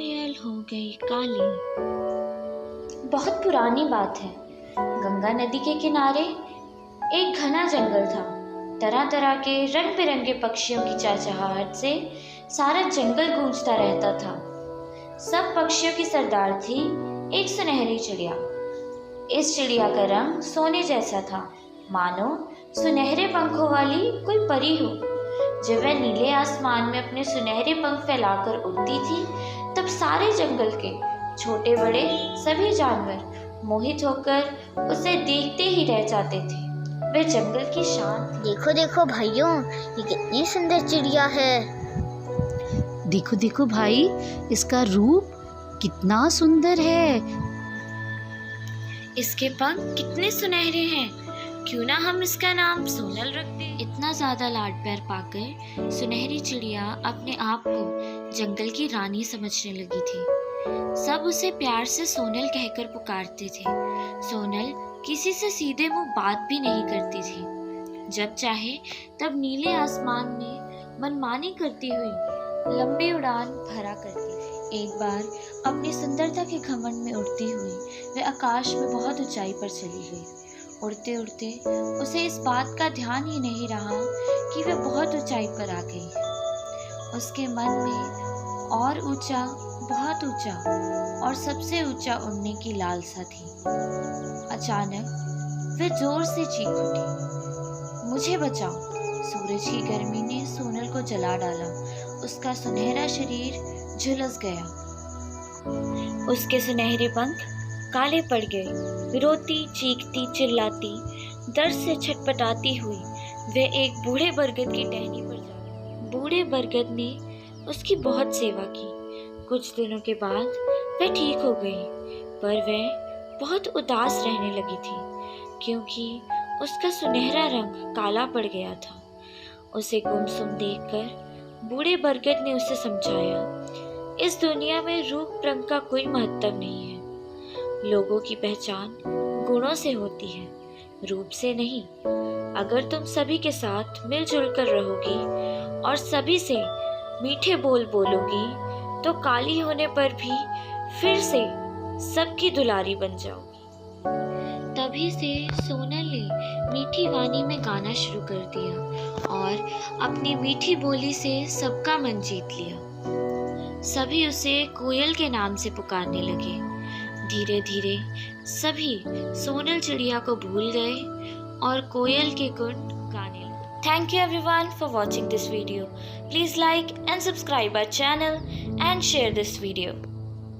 कोयल हो गई काली। बहुत पुरानी बात है। गंगा नदी के किनारे एक घना जंगल था। तरह तरह के रंग बिरंगे पक्षियों की चहचहाहट से सारा जंगल गूंजता रहता था। सब पक्षियों की सरदार थी एक सुनहरी चिड़िया। इस चिड़िया का रंग सोने जैसा था, मानो सुनहरे पंखों वाली कोई परी हो। जब वह नीले आसमान में अपने सुनहरे पंख फैलाकर उड़ती थी, तब सारे जंगल के छोटे बड़े सभी जानवर मोहित होकर उसे देखते ही रह जाते थे। वे जंगल की शान थी। देखो देखो भाइयों, ये कितनी सुंदर चिड़िया है। देखो देखो भाई, इसका रूप कितना सुंदर है। इसके पंख कितने सुनहरे हैं। क्यों ना हम इसका नाम सोनल रख दें। इतना ज्यादा लाड प्यार पाकर सुनहरी चिड़िया अपने आप को जंगल की रानी समझने लगी थी। सब उसे प्यार से सोनल कहकर पुकारते थे। सोनल किसी से सीधे मुंह बात भी नहीं करती थी। जब चाहे तब नीले आसमान में मनमानी करती हुई लंबी उड़ान भरा करती थी। एक बार अपनी सुंदरता के घमंड में उड़ती हुई वह आकाश में बहुत ऊंचाई पर चली गई। उड़ते उड़ते उसे इस बात का ध्यान ही नहीं रहा कि वह बहुत ऊंचाई पर आ गई है। उसके मन में और ऊंचा, बहुत ऊंचा और सबसे ऊंचा उड़ने की लालसा थी। अचानक वह जोर से चीख उठी, मुझे बचाओ। सूरज की गर्मी ने सोनल को जला डाला। उसका सुनहरा शरीर झुलस गया। उसके सुनहरे पंख काले पड़ गए। रोती, चीखती, चिल्लाती, दर्द से छटपटाती हुई वह एक बूढ़े बरगद की टहनी पर जा गई। बूढ़े बरगद ने उसकी बहुत सेवा की। कुछ दिनों के बाद वह ठीक हो गई, पर वह बहुत उदास रहने लगी थी क्योंकि उसका सुनहरा रंग काला पड़ गया था। उसे गुमसुम देखकर बूढ़े बरगद ने उसे समझाया, इस दुनिया में रूप रंग का कोई महत्व नहीं है। लोगों की पहचान गुणों से होती है, रूप से नहीं। अगर तुम सभी के साथ मिलजुल कर रहोगी और सभी से मीठे बोल बोलोगी, तो काली होने पर भी फिर से सबकी दुलारी बन जाओगी। तभी से सोनल ने मीठी वाणी में गाना शुरू कर दिया और अपनी मीठी बोली से सबका मन जीत लिया। सभी उसे कोयल के नाम से पुकारने लगे। धीरे धीरे सभी सोनल चिड़िया को भूल गए और कोयल के गुण गाने लगे। Thank you everyone for watching this video. Please like and subscribe our channel and share this video.